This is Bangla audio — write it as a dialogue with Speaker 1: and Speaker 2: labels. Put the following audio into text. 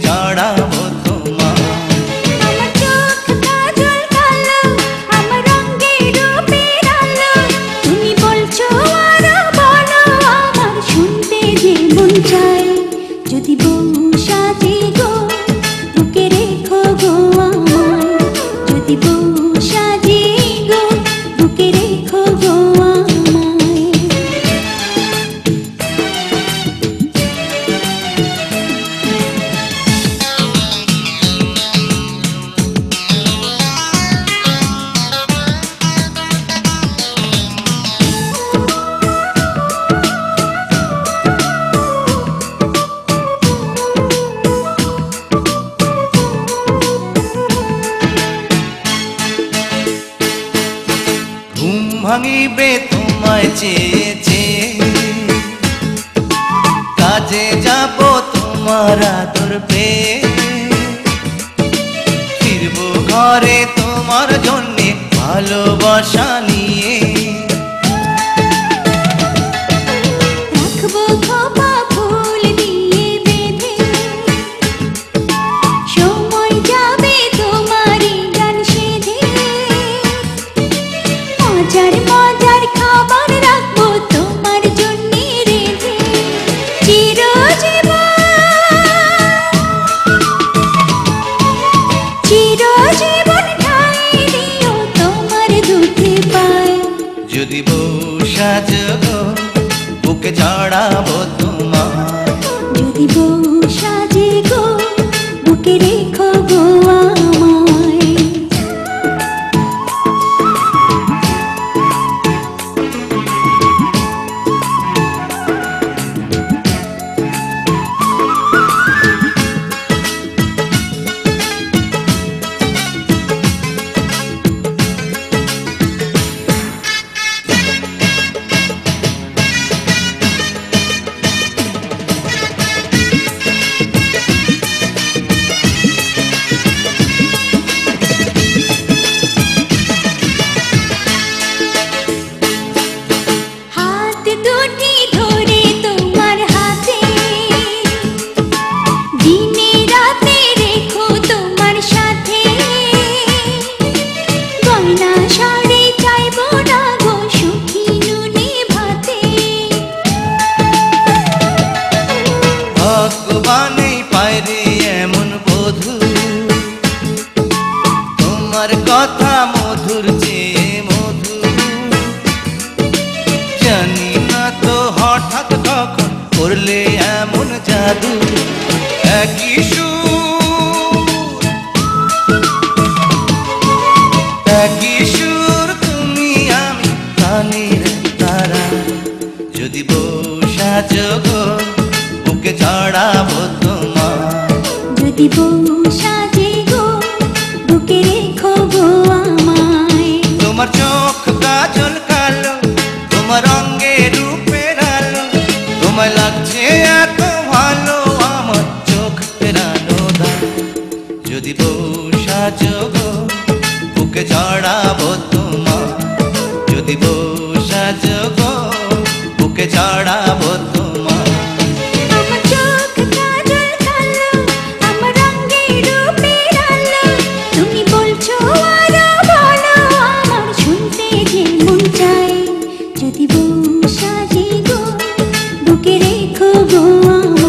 Speaker 1: জড়াবো তোমার।
Speaker 2: আমার চোখ কাজল কালো, আমার রঙের রূপের আলো, তুমি বলছো আরো বলো, আমার শুনতে যে মন চায়। যদি বউ সাজে গো, বুকে রেখো গো আমায়। যদি বউ সাজে গো, বুকে রেখো গো আমায়।
Speaker 1: ঘুম ভাঙিবে তোমায় চেয়ে চেয়ে, কাজে যাব তোমার আদর পেয়ে, ফিরবো ঘরে তোমার জন্যে ভালোবাসা নিয়ে।
Speaker 2: রাখবো খোপা ফুল দিয়ে বেঁধে, সময় যাবে তোমারই গান সেধে। মজার মজার খাবার রাখবো তোমার জন্যে রেঁধে। চিরজীবন ঠাঁই দিও তোমার দুধে পায়।
Speaker 1: যদি বউ সাজো, বুকে জড়াবো তোমার।
Speaker 2: যদি বউ সাজে গো, বুকে রেখো গো আমায়। হাত দুটি ধরে তোমার হাতে, দিনে রাতে রেখো তোমার সাথে। গয়না শাড়ি চাইবো না গো, সুখী নুনে ভাতে।
Speaker 1: ভগবানেই পায় রে এমন বধূ, তোমার কথা মধুর চেয়ে মধু। জানি না তো হঠাৎ কখন করলে এমন জাদু। একই সুর, একই সুর, তুমি আমি প্রাণের তারা। যদি বউ সাজো গো, বুকে জড়াবো তোমার।
Speaker 2: যদি বউ সাজে গো, বুকে রেখো গো আমায়।
Speaker 1: তোমার চোখ কাজল কালো, তোমার রঙে রূপের আলো, তোমায় লাগছে এত ভালো আমার চোখ ফেরানো দাও। যদি বউ সাজো গো, বুকে জড়াবো তোমার। যদি বউ সাজো গো, বুকে জড়াবো তোমার।
Speaker 2: আমার চোখ কাজল কালো, আমার রঙের রূপের আলো, তুমি বলছো আরো বলো, আমার শুনতে যে মন চায়। যদি বউ সাজে গো, বুকে রেখো গো আমায়।